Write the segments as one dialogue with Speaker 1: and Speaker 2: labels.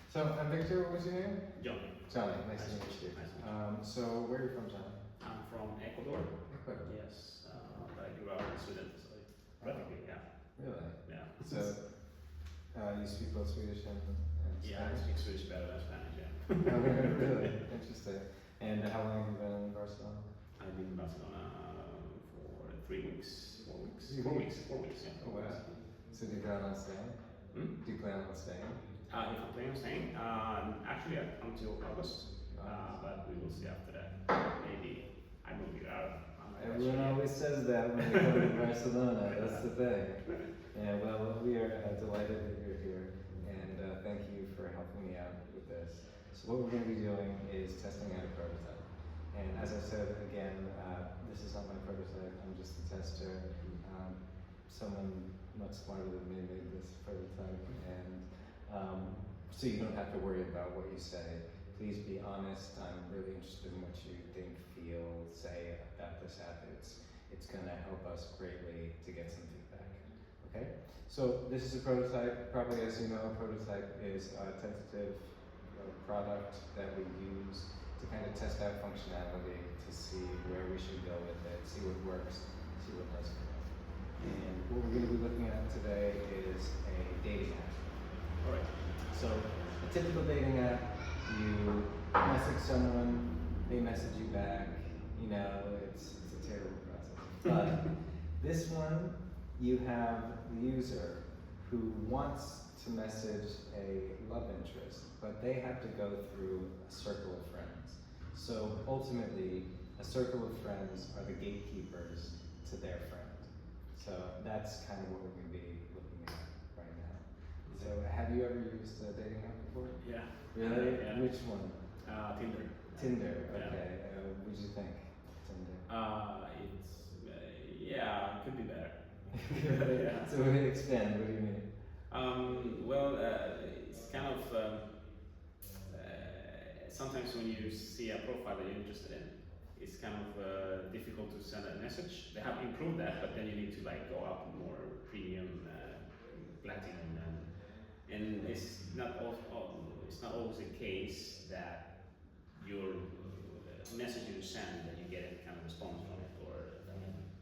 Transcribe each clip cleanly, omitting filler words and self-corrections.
Speaker 1: So I'm Victor. What was your name?
Speaker 2: John.
Speaker 1: Johnny. Nice to meet you.
Speaker 2: Nice to meet you.
Speaker 1: So where are you from, John?
Speaker 2: I'm from Ecuador.
Speaker 1: Ecuador.
Speaker 2: Yes, but I grew up in Sweden, so practically, yeah.
Speaker 1: Really?
Speaker 2: Yeah.
Speaker 1: So you speak both Swedish and
Speaker 2: Yeah, I
Speaker 1: Spanish?
Speaker 2: speak Swedish better than Spanish, yeah.
Speaker 1: Oh, really? Interesting. And how long have you been in Barcelona?
Speaker 2: I've been in Barcelona for 3 weeks, 4 weeks.
Speaker 1: 3
Speaker 2: 4
Speaker 1: weeks?
Speaker 2: weeks, 4 weeks, yeah.
Speaker 1: Oh, wow. So do you plan on staying?
Speaker 2: Hmm?
Speaker 1: Do you plan on staying?
Speaker 2: If I'm planning on staying, actually until August, but we will see after that. Maybe I will be out. I'm not
Speaker 1: Everyone
Speaker 2: sure yet.
Speaker 1: always says that when they come to Barcelona. That's the thing. Yeah, well, we are delighted that you're here, and thank you for helping me out with this. So what we're going to be doing is testing out a prototype. And as I said again, this is not my prototype. I'm just the tester. Someone much smarter than me made this prototype, and so you don't have to worry about what you say. Please be honest. I'm really interested in what you think, feel, say about this app. It's going to help us greatly to get some feedback. Okay? So this is a prototype. Probably, as you know, a prototype is a tentative product that we use to kind of test out functionality, to see where we should go with it, see what works, see what doesn't work. And what we're going to be looking at today is a dating app.
Speaker 2: All right.
Speaker 1: So a typical dating app, you message someone, they message you back. You know, it's a terrible process. But this one, you have the user who wants to message a love interest, but they have to go through a circle of friends. So ultimately, a circle of friends are the gatekeepers to their friend. So that's kind of what we're going to be looking at right now. So have you ever used a dating app before?
Speaker 2: Yeah.
Speaker 1: Really?
Speaker 2: Yeah.
Speaker 1: Which one?
Speaker 2: Tinder.
Speaker 1: Tinder.
Speaker 2: Yeah.
Speaker 1: Okay. What did you think? Tinder.
Speaker 2: Yeah, it could be better.
Speaker 1: Yeah. So expand. What do you mean?
Speaker 2: Well, it's kind of sometimes when you see a profile that you're interested in, it's kind of difficult to send a message. They have improved that, but then you need to like go up more premium, platinum, and it's not always the case that your message you send that you get any kind of response from it, or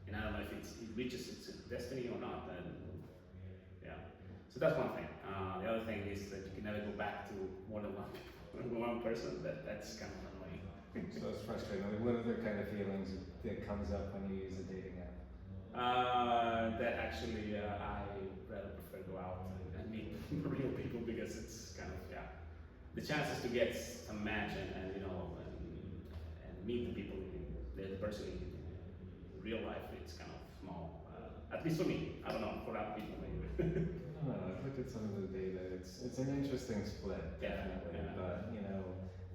Speaker 2: and I don't know if it reaches its destiny or not. And yeah, so that's one thing. The other thing is that you can never go back to more than one person. That's kind of annoying.
Speaker 1: So it's frustrating. Like, what other kind of feelings that comes up when you use a dating app?
Speaker 2: That actually I rather prefer go out and meet real people, because it's kind of the chances to get a match and you know and meet the people, the person in real life, it's kind of small. At least for me. I don't know for other people maybe.
Speaker 1: I don't know. I've looked at some of the data. It's an interesting split, definitely.
Speaker 2: Yeah.
Speaker 1: But you know,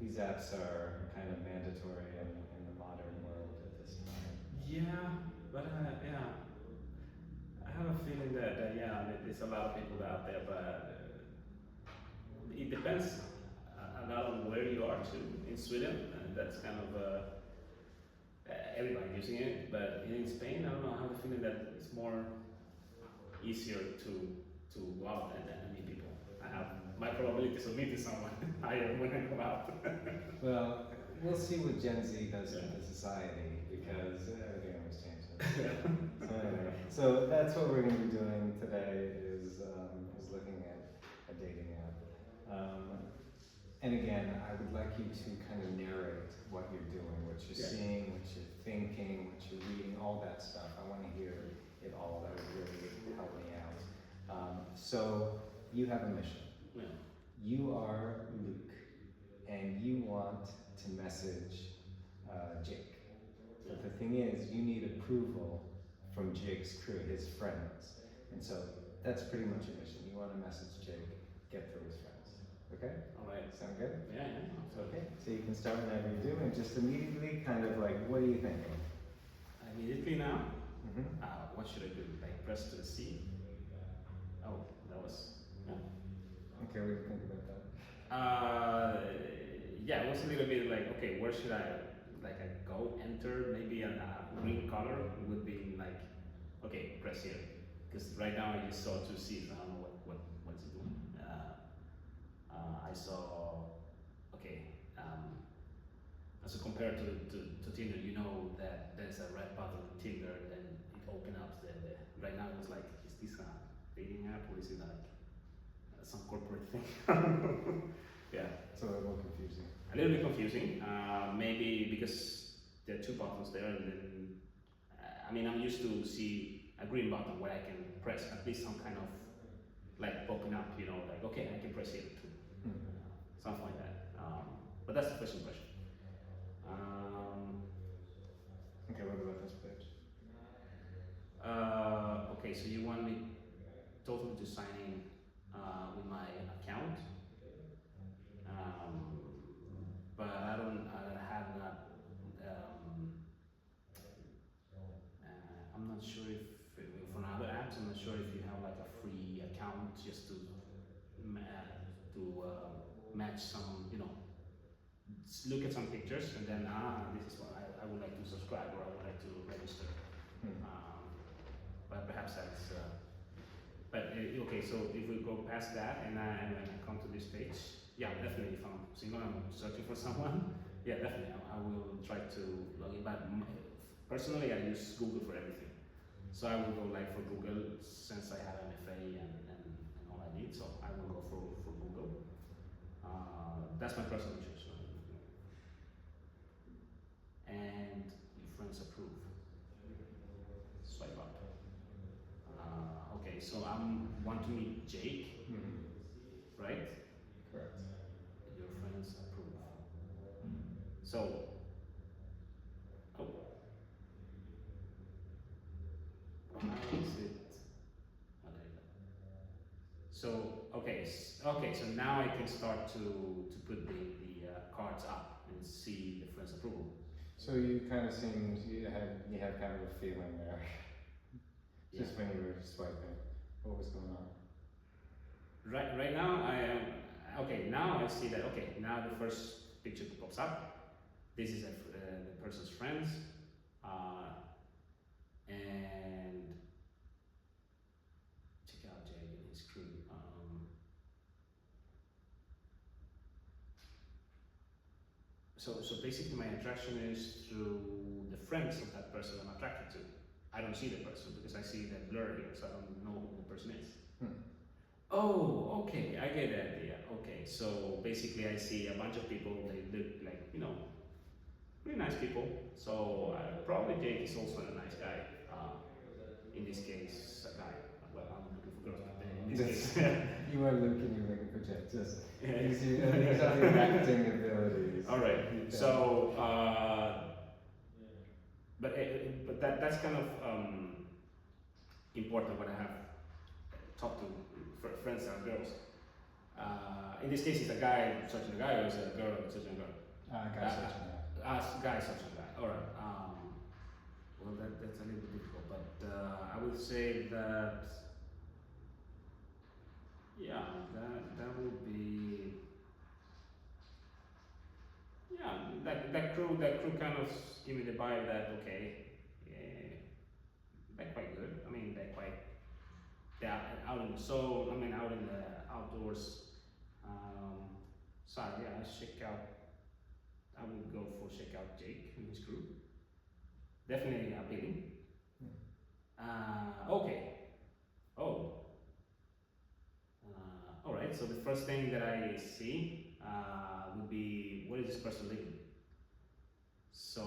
Speaker 1: these apps are kind of mandatory in the modern world at this time.
Speaker 2: Yeah, but yeah, I have a feeling that there's a lot of people out there, but it depends a lot on where you are too. In Sweden, that's kind of everybody using it, but in Spain, I don't know. I have a feeling that it's more easier to go out and meet people. I have my probabilities of meeting someone higher when I go out.
Speaker 1: Well, we'll see what Gen Z does in the society, because everything always changes. So anyway, so that's what we're going to be doing today is looking at a dating app. And again, I would like you to kind of narrate what you're doing, what you're seeing, what you're thinking, what you're reading, all that stuff. I want to hear it all. That would really help me out. So you have a mission.
Speaker 2: Yeah.
Speaker 1: You are Luke, and you want to message Jake. But the thing is, you need approval from Jake's crew, his friends. And so that's pretty much your mission. You want to message Jake, get through his friends. Okay?
Speaker 2: All right.
Speaker 1: Sound good?
Speaker 2: Yeah.
Speaker 1: Okay. So you can start whenever you do, and just immediately kind of like, what are you thinking?
Speaker 2: Immediately now.
Speaker 1: Mm-hmm.
Speaker 2: What should I do? Like press to the C? Oh, that was. Yeah.
Speaker 1: Okay, what do you think about that?
Speaker 2: Yeah, it was a little bit like, okay, where should I go, enter, maybe a green color would be like, okay, press here. Because right now I just saw 2 C's, I don't know what to do. I saw, okay, so compared to Tinder, you know that there's a red button on Tinder, then it opens up the right now it was like, is this a dating app or is it like some corporate thing? Yeah.
Speaker 1: So a little confusing.
Speaker 2: A little bit confusing, maybe because there are two buttons there, and then I mean I'm used to see a green button where I can press at least some kind of like popping up, you know, like okay I can press here too, something like that. But that's the first impression.
Speaker 1: Okay, what about this page?
Speaker 2: Okay, so you want me totally to sign in with my account, but I have not. I'm not sure if for other apps. I'm not sure if you have like a free account just to match some, you know, look at some pictures and then this is what I would like to subscribe or I would like to register. But perhaps that's. Okay, so if we go past that and I come to this page, yeah, definitely if I'm single, I'm searching for someone. Yeah, definitely I will try to log in. But personally, I use Google for everything. So I will go like for Google since I have MFA and all I need. So I will go for Google. That's my personal choice. And your friends approve. Swipe up. Okay, so I want to meet Jake, right?
Speaker 1: Correct.
Speaker 2: Your friends approve. So, oh, how is it? Oh, there you go. So, okay, so now I can start to put the cards up and see the friends approval.
Speaker 1: So you kind of seemed you had kind of a feeling there, just when you were swiping. What was going on?
Speaker 2: Right now I am okay. Now I see that okay. Now the first picture pops up. This is the person's friends, and check out Jay and his crew. So basically my attraction is through the friends of that person I'm attracted to. I don't see the person because I see that blur here, so I don't know who the person is. Oh, okay, I get the idea. Okay, so basically I see a bunch of people, they look like, you know, really nice people. So probably Jake is also a nice guy. In this case, a guy. Well, I'm looking for girls, but in this case.
Speaker 1: You are looking for Jake, just these are your acting abilities.
Speaker 2: Alright, so, but that's kind of important when I have talked to friends that are girls. In this case, it's a guy searching a guy, or is it a girl searching a girl?
Speaker 1: Guy searching a guy.
Speaker 2: Guy searching a guy. All right. Well, that's a little bit difficult, but I would say that yeah, that would be yeah. That crew kind of give me the vibe that okay, yeah, they're quite good. I mean, they're out in the soul. I mean, out in the outdoors. So yeah, I would go for check out Jake and his crew. Definitely appealing. Okay. Oh. All right. So the first thing that I see would be where is this person living? So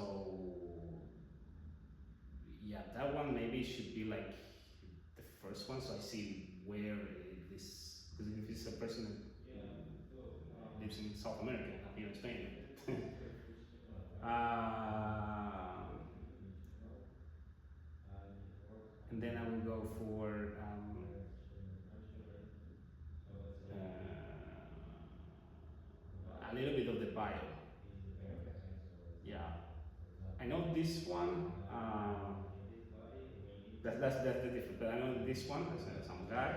Speaker 2: yeah, that one maybe should be like the first one, so I see where this, because if it's a person that lives in South America, here in Spain. And then I will go for a little bit of the bio. Yeah, I know this one. That's the difference. But I know this one as some guy.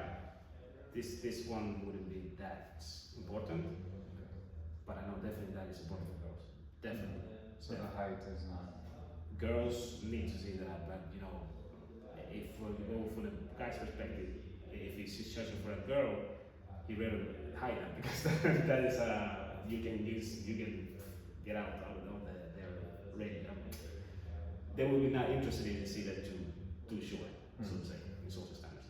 Speaker 2: This one wouldn't be that important. But I know definitely that is important for girls. Definitely.
Speaker 1: So the height is not.
Speaker 2: Girls need to see that, but you know, if we go from the guy's perspective, if he's searching for a girl, he hide them because that is you can get out of their radar. They will be not interested in see that too short, so to say, in social standards.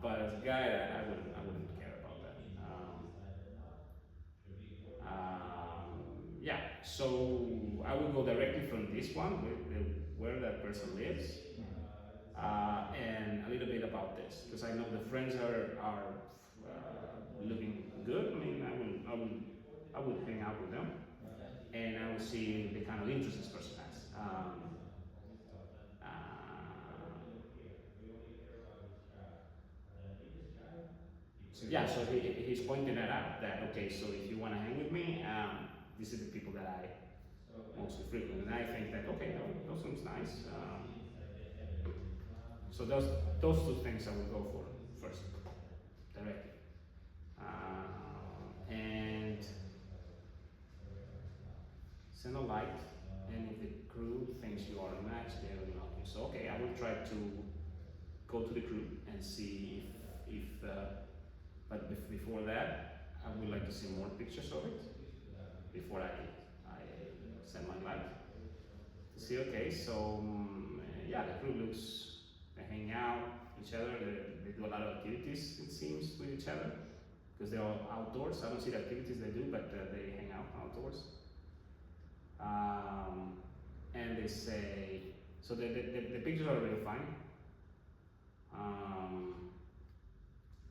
Speaker 2: But as a guy, I wouldn't care about that. Yeah, so I will go directly from this one where that person lives, and a little bit about this because I know the friends are looking good. I mean, I would hang out with them, and I will see the kind of interest this person has. Uh, yeah, so he's pointing that out that okay, so if you want to hang with me, this is the people that I mostly frequent, and I think that okay, those seems nice. So those two things I will go for first, directly, and send a like, and if the crew thinks you are a match, they will help you. So okay, I will try to go to the crew and see if but before that, I would like to see more pictures of it before I send my like to see. Okay, so yeah, the crew looks, they hang out each other. They do a lot of activities, it seems, with each other because they're all outdoors. I don't see the activities they do, but they hang out outdoors. And they say, so the pictures are really fine.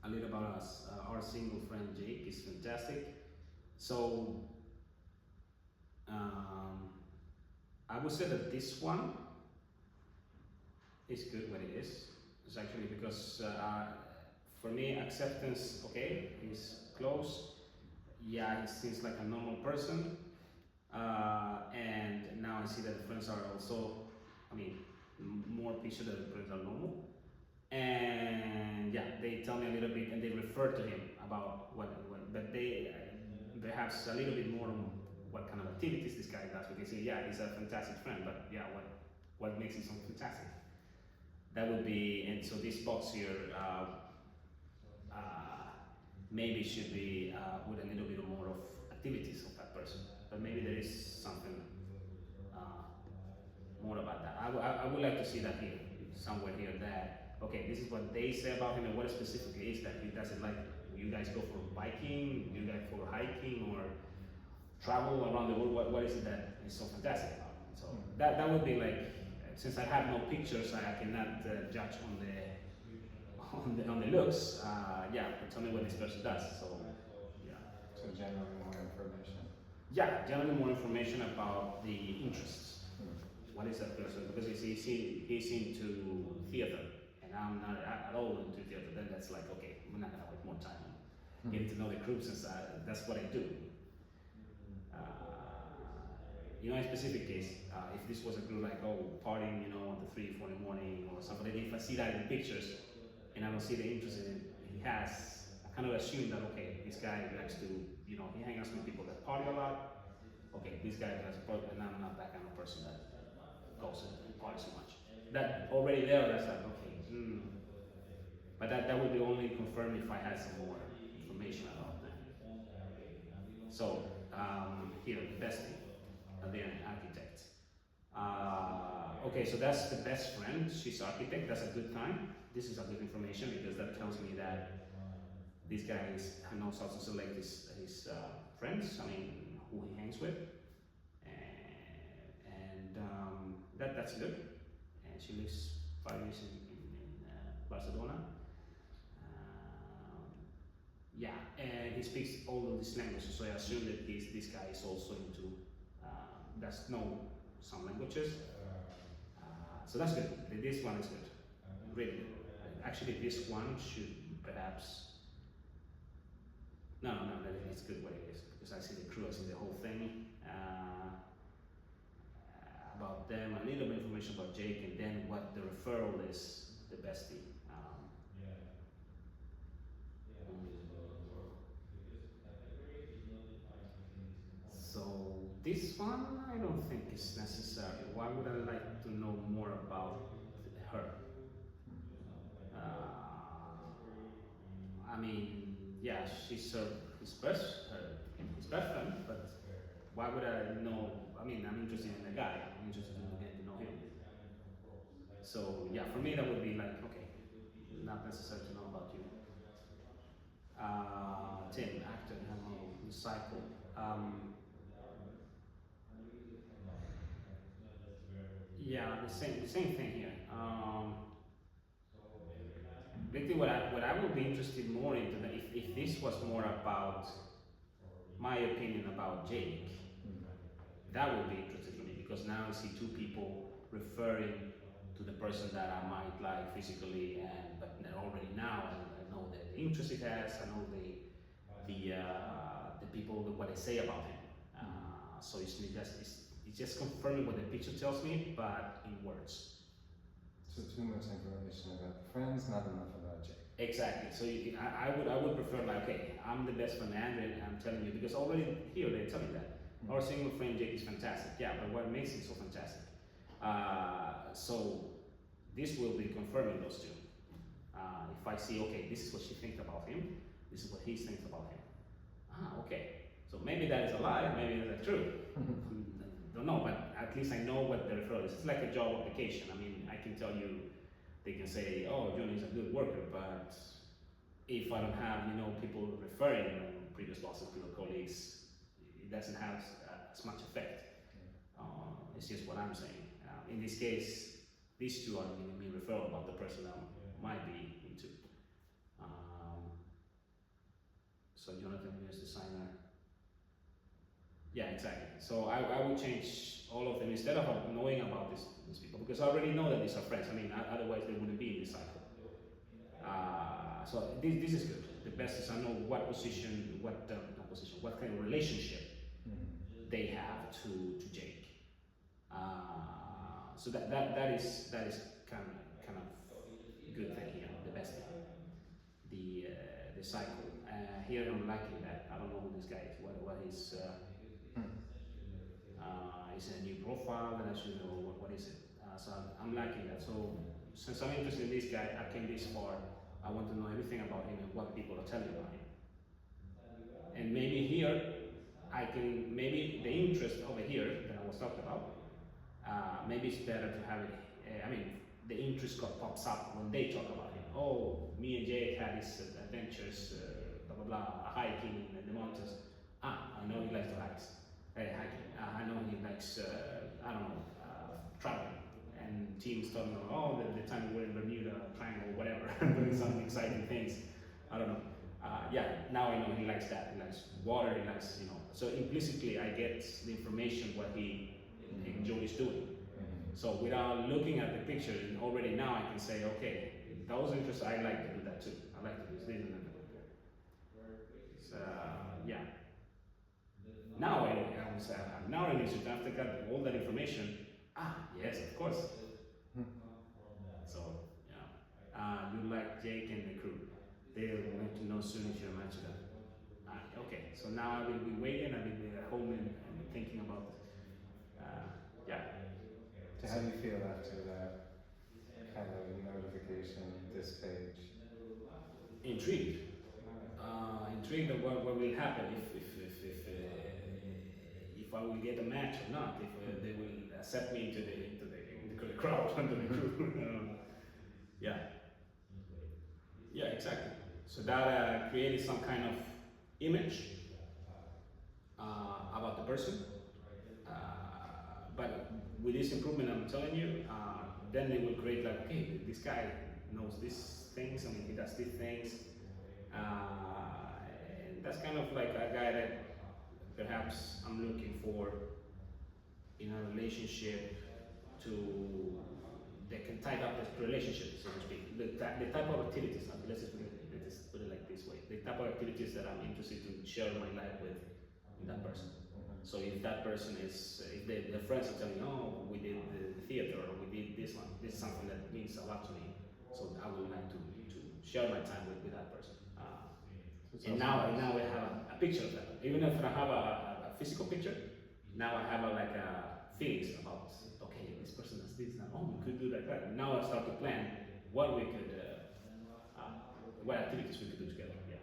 Speaker 2: A little about us. Our single friend Jake is fantastic. So I would say that this one is good when it is. It's actually because for me, acceptance, okay, he's close. Yeah, he seems like a normal person. And now I see that the friends are also, I mean, more picture that the friends are normal. And yeah, they tell me a little bit and they refer to him about what but they perhaps a little bit more on what kind of activities this guy does. We can say, yeah, he's a fantastic friend, but yeah, what makes him so fantastic? That would be, and so this box here maybe should be with a little bit more of activities of that person, but maybe there is something more about that. I would like to see that here, somewhere here, that, okay, this is what they say about him and what specifically is that he doesn't like, you guys go for biking, you guys for hiking, or travel around the world, what is it that is so fantastic about him? So that would be like, since I have no pictures, I cannot judge on the looks. Yeah, tell me what this person does. So yeah.
Speaker 1: So generally more information.
Speaker 2: Yeah, generally more information about the interests. What is that person? Because he's into theater, and I'm not at all into theater. Then that's like, okay, we're not gonna waste more time on getting to know the crew since that's what I do. In a specific case, if this was a group like, oh, partying, you know, at the 3, 4 in the morning or something, if I see that in the pictures and I don't see the interest in he has, I kind of assume that, okay, this guy likes to, you know, he hangs out with people that party a lot. Okay, this guy does party, and I'm not that kind of person that goes and parties so much. That already there, that's like, okay, but that would be only confirmed if I had some more information about that. So, here, the bestie. They're an architect. Okay, so that's the best friend. She's architect. That's a good time. This is a good information because that tells me that this guy knows how to select his friends. I mean, who he hangs with, and that's good. And she lives 5 years in Barcelona. Yeah, and he speaks all of these languages. So I assume that this guy is also into. Does know some languages, so that's good. This one is good, really good. Actually, this one should perhaps no, it's good what it is because I see the crew, I see the whole thing about them, a little bit of information about Jake, and then what the referral is, the bestie. So this one, I don't think is necessary. Why would I like to know more about her? I mean, yeah, she's his best friend, but why would I know? I mean, I'm interested in the guy. I'm interested in getting to know him. So yeah, for me that would be like, okay, not necessary to know about you. Tim, actor, hello, cycle. Yeah, the same thing here. Basically, what I would be interested more into that if this was more about my opinion about Jake, that would be interesting for me because now I see two people referring to the person that I might like physically, and but already now I know the interest it has. I know the people what they say about him. So it's just confirming what the picture tells me, but in words.
Speaker 1: So too much information about the friends, not enough about Jake.
Speaker 2: Exactly. So I would prefer like, okay, I'm the best friend Andrew, and I'm telling you because already here they tell me that our single friend Jake is fantastic. Yeah, but what makes him so fantastic? So this will be confirming those two. If I see, okay, this is what she thinks about him, this is what he thinks about him. Okay. So maybe that is a lie, maybe that's true. Don't know, but at least I know what the referral is. It's like a job application. I mean, I can tell you, they can say, oh, Johnny is a good worker, but if I don't have, people referring previous bosses, previous colleagues, it doesn't have as much effect. It's just what I'm saying. In this case, these two are giving me referral about the person I might be into. So Jonathan is designer. Yeah, exactly. So I would change all of them instead of knowing about these people because I already know that these are friends. I mean, otherwise they wouldn't be in this cycle. So this is good. The best is I know what position, what kind of relationship they have to Jake. So that is kind of good thing here. The best thing. The cycle. Here I'm liking that. I don't know who this guy is. What is. It's a new profile, and I should know what is it. So I'm liking that. So since I'm interested in this guy, I came this far. I want to know everything about him and what people are telling about him. And maybe here, maybe the interest over here that I was talking about, maybe it's better to have it. The interest pops up when they talk about him. Oh, me and Jake had these adventures, blah blah blah, hiking in the mountains. I know he likes to hike. Hiking. I know he likes, traveling. And teams talking about, the time we were in Bermuda Triangle, whatever, doing some exciting things. I don't know. Now I know he likes that. He likes water. He likes, So implicitly, I get the information what he enjoys doing. So without looking at the picture, already now I can say, okay, those interests, I like to do that too. I like to do this and that. So, yeah. Now now I need to after got all that information. Yes, of course. So you like Jake and the crew. They're going to know soon if you're a match them. Okay, so now I will be waiting. I will be at home and thinking about.
Speaker 1: So how do you feel after that kind of notification, this page?
Speaker 2: Intrigued. Intrigued of what will happen if I will get a match or not, if they will accept me into the crowd, under the crew. Yeah, exactly. So that created some kind of image about the person. But with this improvement, I'm telling you, then they will create like, okay, this guy knows these things. I mean, he does these things. And that's kind of like a guy that perhaps I'm looking for in a relationship that can tie up this relationship, so to speak. The type of activities, let's just put it like this way, the type of activities that I'm interested to share my life with that person. So if that person is, if the friends are telling, oh, we did the theater, or we did this one, this is something that means a lot to me. So I would like to share my time with that person. And now I have a picture of that. Even if I have a physical picture, now I have a feelings about, okay, this person does this, now, oh, we could do that, right? Now I start to plan what we could, what activities we could do together, yeah.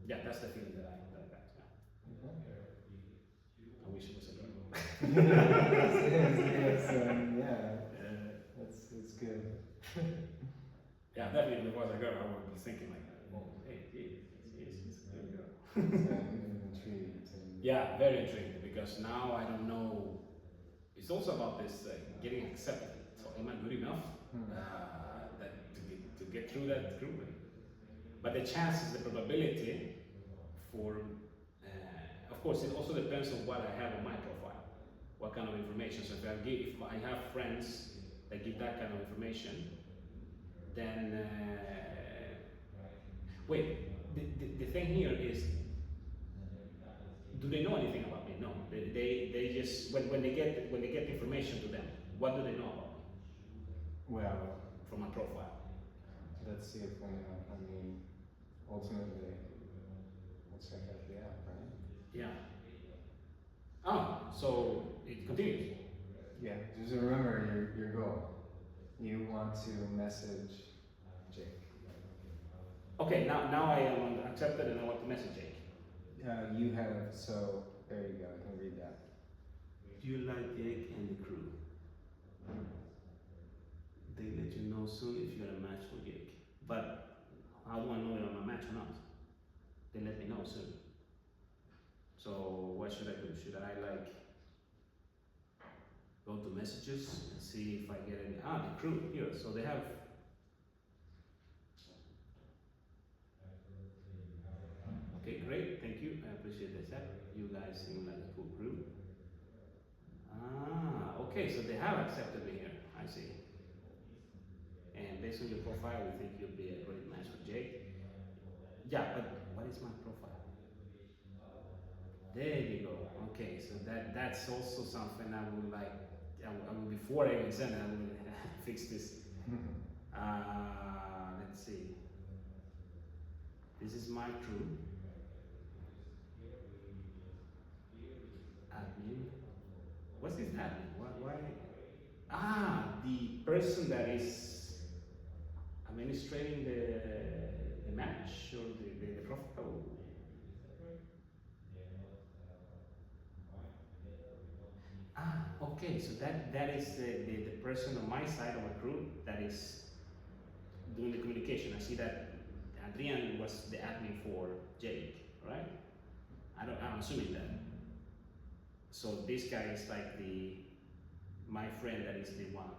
Speaker 2: Yeah, that's the feeling that I got. Yeah. I wish it was a girl.
Speaker 1: Yes, it's good.
Speaker 2: Yeah, definitely. If it was a girl, I would be thinking like, oh, hey, it's a good girl.
Speaker 1: So I'm intrigued. And
Speaker 2: Yeah, very intrigued because now I don't know. It's also about this getting accepted. So am I good enough that to get through that group? But the chances, the probability for, of course, it also depends on what I have on my profile, what kind of information. So if I have friends that give that kind of information, then wait. The thing here is, do they know anything about me? No. They just when they get information to them, what do they know about me
Speaker 1: well,
Speaker 2: from my profile?
Speaker 1: let's see if we know. I mean, ultimately, we'll check out the app, right?
Speaker 2: Yeah. Ah, so it continues.
Speaker 1: Yeah, just remember your goal. You want to message Jake.
Speaker 2: Okay, now I am accepted and I want to message Jake.
Speaker 1: You have, so there you go, I can read that.
Speaker 2: Do you like Jake and the crew? They let you know soon if you're a match for Jake. But how do I know if I'm a match or not? They let me know soon. So what should I do? Should I like go to messages and see if I get any? Ah, the crew here. So they have. Okay, great. Thank you. I appreciate the chat. You guys seem like a cool crew. Ah, okay. So they have accepted me here. I see. And based on your profile, we think you'll be a great match for Jake. Yeah, but what is my profile? There you go. Okay, so that's also something I would like. I will before I even send it, I will fix this. Let's see. This is my crew. Admin. What's this admin? Why? Ah, the person that is administrating the match or the profile. Ah, okay. So that is the person on my side of the crew that is doing the communication. I see that Adrian was the admin for Jake, right? I'm assuming that. So this guy is like my friend that is the one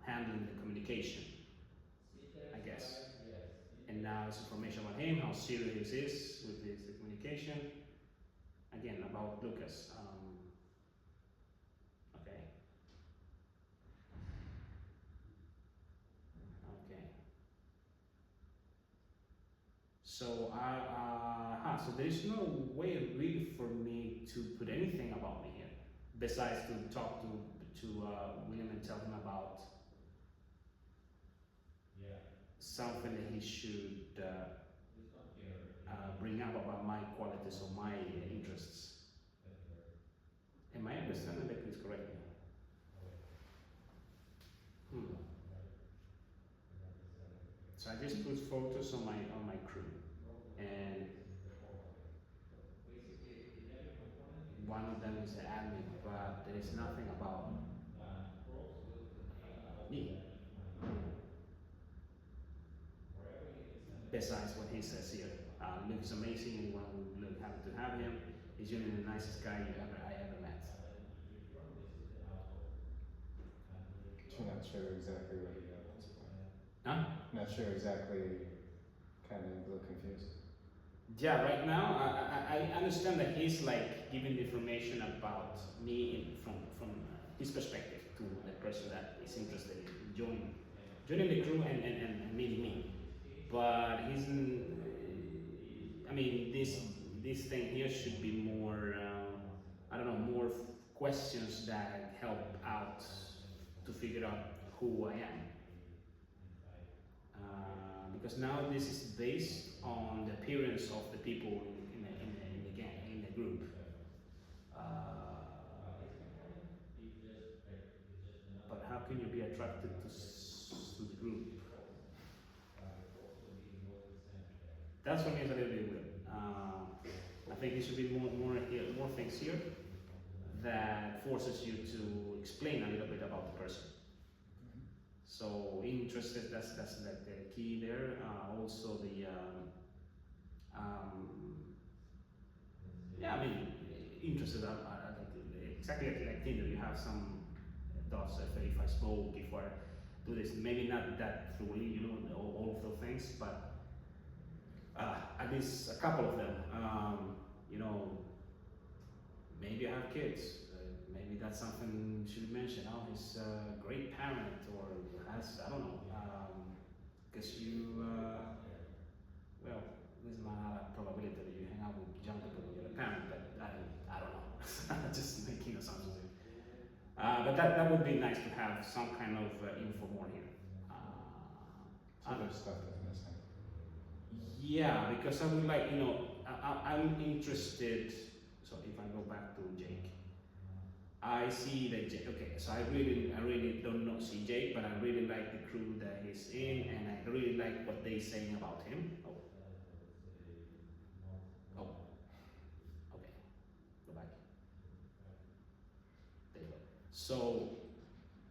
Speaker 2: handling the communication, I guess. And now it's information about him, how serious he is with the communication. Again, about Lucas. Okay. Okay. So so there is no way really for me to put anything about me here, besides to talk to William and tell him about something that he should bring up about my qualities or my interests. Am I understanding that please correct me? So I just put photos on my crew, and one of them is the admin, but there is nothing about me besides what he says here. Luke is amazing. Anyone would look happy to have him. He's usually the nicest guy I ever met.
Speaker 1: You're not sure exactly what he got at this point.
Speaker 2: Huh?
Speaker 1: Not sure exactly, kind of a little confused.
Speaker 2: Yeah, right now I understand that he's like giving the information about me from his perspective to the person that is interested in joining the crew and meeting me. But I mean, this thing here should be more, I don't know, more questions that help out to figure out who I am. Because now this is based on the appearance of the people in the gang, in the group. But how can you be attracted to the group? That's for me is a little bit weird. I think there should be more things here that forces you to explain a little bit about the person. So interested, that's like the key there. Also the yeah, I mean interested. I think exactly like Tinder. You have some dots. If I smoke, if I do this, maybe not that thoroughly, you know, all of those things, but at least a couple of them. You know, maybe I have kids. Maybe that's something should be mentioned. Oh, he's a great parent, or has, I don't know. Because you, well, there's not a probability that you hang out with young people when you're a parent, but I don't know. Just making assumptions. But that would be nice to have some kind of info more here.
Speaker 1: Other stuff that's missing.
Speaker 2: Yeah, because I would like, you know, I'm interested. So if I go back to Jake, I see that Jake. Okay, so I really don't know see Jake, but I really like the crew that he's in, and I really like what they saying about him. Oh, okay, go back. There you go. So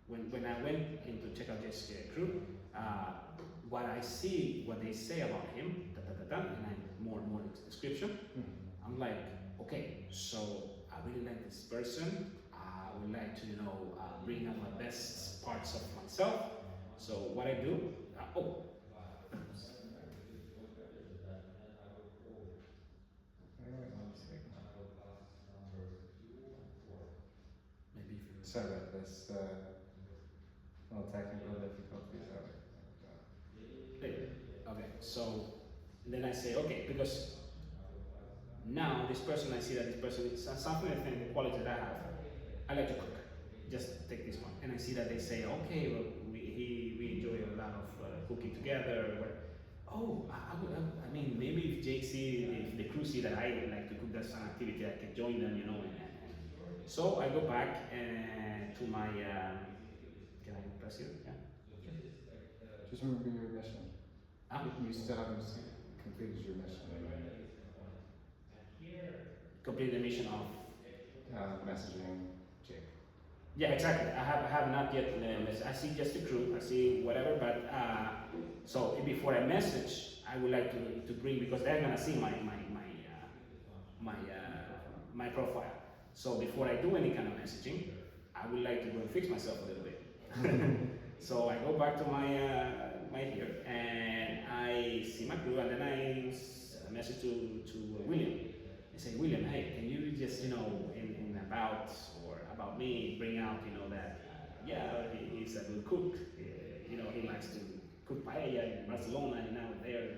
Speaker 2: when I went in to check out Jake's crew, what I see, what they say about him, and I more description. I'm like, okay, so I really like this person. I would like to, you know, bring out my best parts of myself. So what I do, maybe if you
Speaker 1: Sorry about this. Little technical difficulties.
Speaker 2: okay, so then I say, okay, because now this person, I see that this person is something I think the quality that I have. I like to cook. Just take this one, and I see that they say, okay, well, we enjoy a lot of cooking together. Oh, I mean, maybe if Jake see, if the crew see that I like to cook, that's an activity I can join them, you know. So I go back to my. Can I press here? Yeah.
Speaker 1: Just remember your mission. You still haven't completed your mission.
Speaker 2: Complete the mission of
Speaker 1: Messaging Jake.
Speaker 2: Yeah, exactly. I have not yet. I see just the crew. I see whatever. But so before I message, I would like to bring, because they're gonna see my profile. So before I do any kind of messaging, I would like to go and fix myself a little bit. So I go back to my here, and I see my crew, and then I message to William. I say, William, hey, can you just, you know, in about me, bring out, you know, that yeah, he's a good cook. You know, he likes to cook paella in Barcelona, and now they're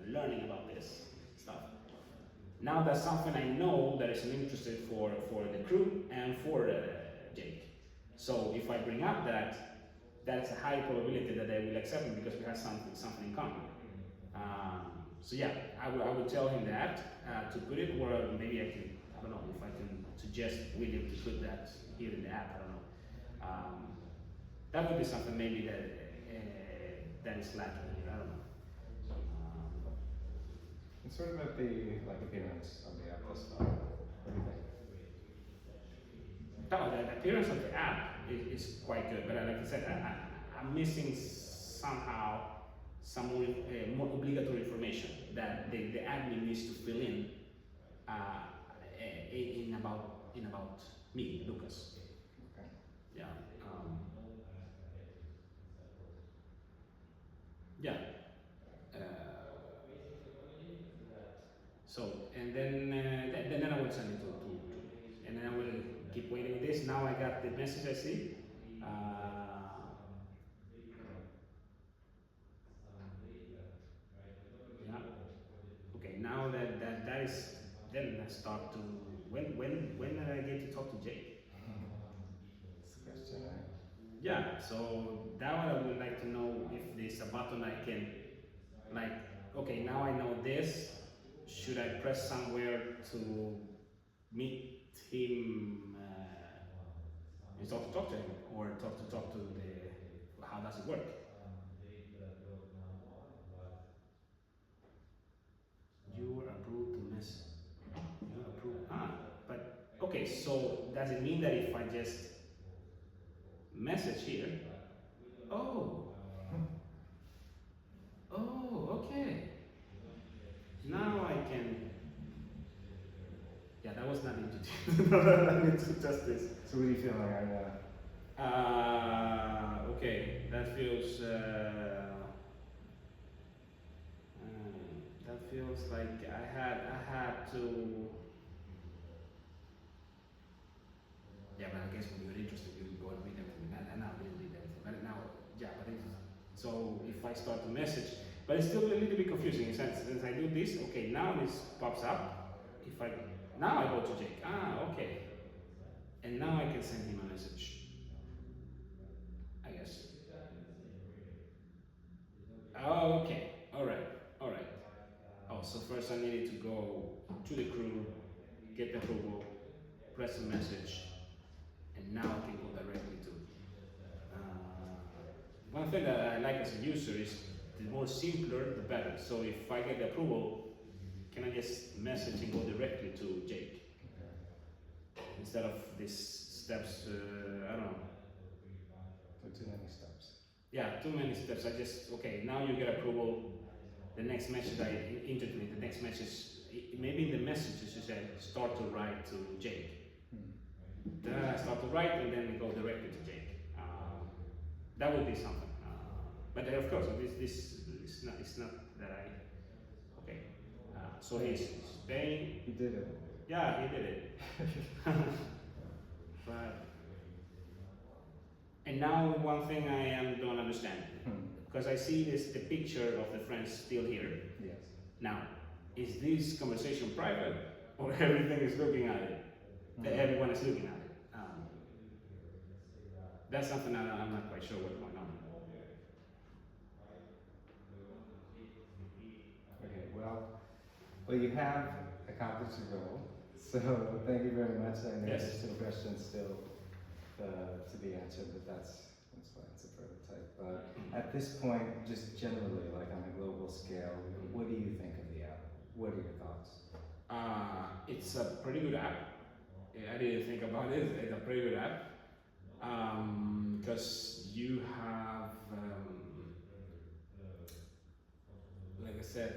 Speaker 2: learning about this stuff. Now that's something I know that is an interest for the crew and for Jake. So if I bring up that's a high probability that they will accept me, because we have something in common. So yeah, I would tell him that to put it, or maybe I don't know if I can suggest William to put that here in the app. I don't know. That would be something maybe that is lacking here. I don't know.
Speaker 1: It's sort of about the appearance of the app as well. What do you think?
Speaker 2: The appearance of the app is quite good, but like I said, I'm missing somehow some more obligatory information that the admin needs to fill in about me, Lucas.
Speaker 1: Okay.
Speaker 2: Yeah. Yeah. So and then I will send it to and then I will keep waiting with this. Now I got the message I see. Yeah. Okay. Now that is, then let's talk to when did I get to talk to Jake?
Speaker 1: That's the question, right?
Speaker 2: Yeah. So that one I would like to know if there's a button I can, like, okay, now I know this. Should I press somewhere to meet him and talk to him, or talk to the, how does it work? You were approved okay, so does it mean that if I just message here? Oh, okay. Now I can. Yeah, that was not intuitive. I need to test this.
Speaker 1: So what are you feeling right now?
Speaker 2: Okay, that feels. That feels like I had to. Yeah, but I guess when you're interested, you go and read everything. And now I didn't read everything. But now, yeah, but it's, so if I start to message, but it's still a little bit confusing in a sense. Since I do this, okay, now this pops up. If I now I go to Jake. Okay, and now I can send him a message. I guess. Oh, okay. All right. All right. Oh, so first I needed to go to the crew, get the approval, press a message, and now I can go directly to. One thing that I like as a user is the more simpler, the better. So if I get the approval, can I just message and go directly to Jake instead of these steps? I don't know.
Speaker 1: So too many steps.
Speaker 2: Yeah, too many steps. I just okay. Now you get approval. The next message instantly. The next message, maybe in the messages you say start to write to Jake. Start to write and then go directly to Jake. That would be something. But of course, this it's not that I. Okay. So he's paying.
Speaker 1: He did it.
Speaker 2: Yeah, he did it. But and now one thing I don't understand because I see the picture of the friends still here.
Speaker 1: Yes.
Speaker 2: Now, is this conversation private or everything is looking at it? Everyone is looking at it. That's something I'm not quite sure what's going on.
Speaker 1: Okay, well, you have accomplished your goal. So thank you very much. I know
Speaker 2: Yes.
Speaker 1: there's some questions still to be answered, but that's why it's a prototype. But at this point, just generally, like on a global scale, what do you think of the app? What are your thoughts?
Speaker 2: It's a pretty good app. I didn't think about it. It's a pretty good app because you have, like I said,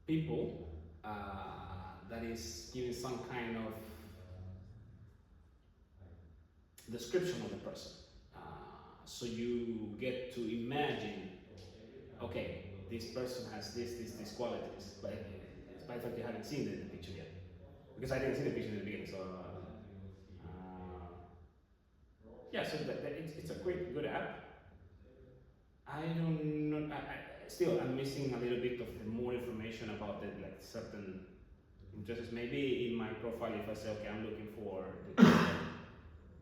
Speaker 2: people that is giving some kind of description of the person. So you get to imagine, okay, this person has these qualities, but despite the fact you haven't seen the picture yet. Because I didn't see the picture in the beginning, so yeah, so it's a good app. I don't know. Still, I'm missing a little bit of the more information about the like certain interests. Maybe in my profile, if I say, okay, I'm looking for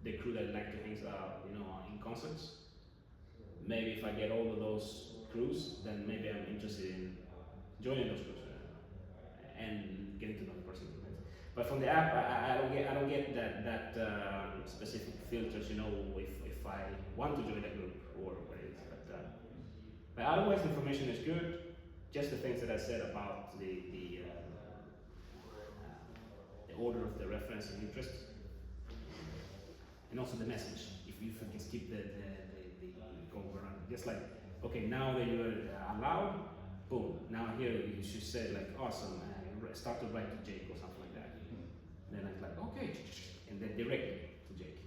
Speaker 2: the crew that like to hang out, in concerts. Maybe if I get all of those crews, then maybe I'm interested in joining those crews and getting to know the person. But from the app, I don't get that specific filters. If I want to join a group or what it is. But otherwise, information is good. Just the things that I said about the order of the reference and interest, and also the message. If you can skip the go around, just like okay, now that you're allowed, boom. Now here you should say like awesome, start to write to Jake or something like that. And then I'm like okay, and then directly to Jake.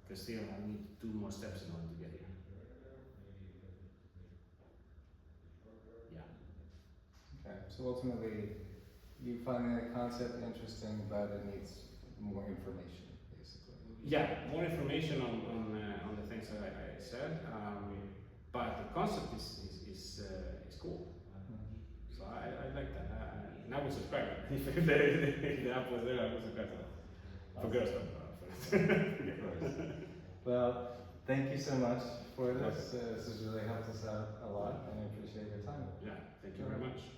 Speaker 2: Because still I need 2 more steps in order to get here.
Speaker 1: Okay, so ultimately, you find the concept interesting, but it needs more information, basically.
Speaker 2: Yeah, more information on the things that I said, but the concept is cool. So I like that, and I would subscribe. If the app was there, I would subscribe. For girls,
Speaker 1: Of course. Well, thank you so much for this. This has really helped us out a lot, and I appreciate your time.
Speaker 2: Yeah, thank you very much.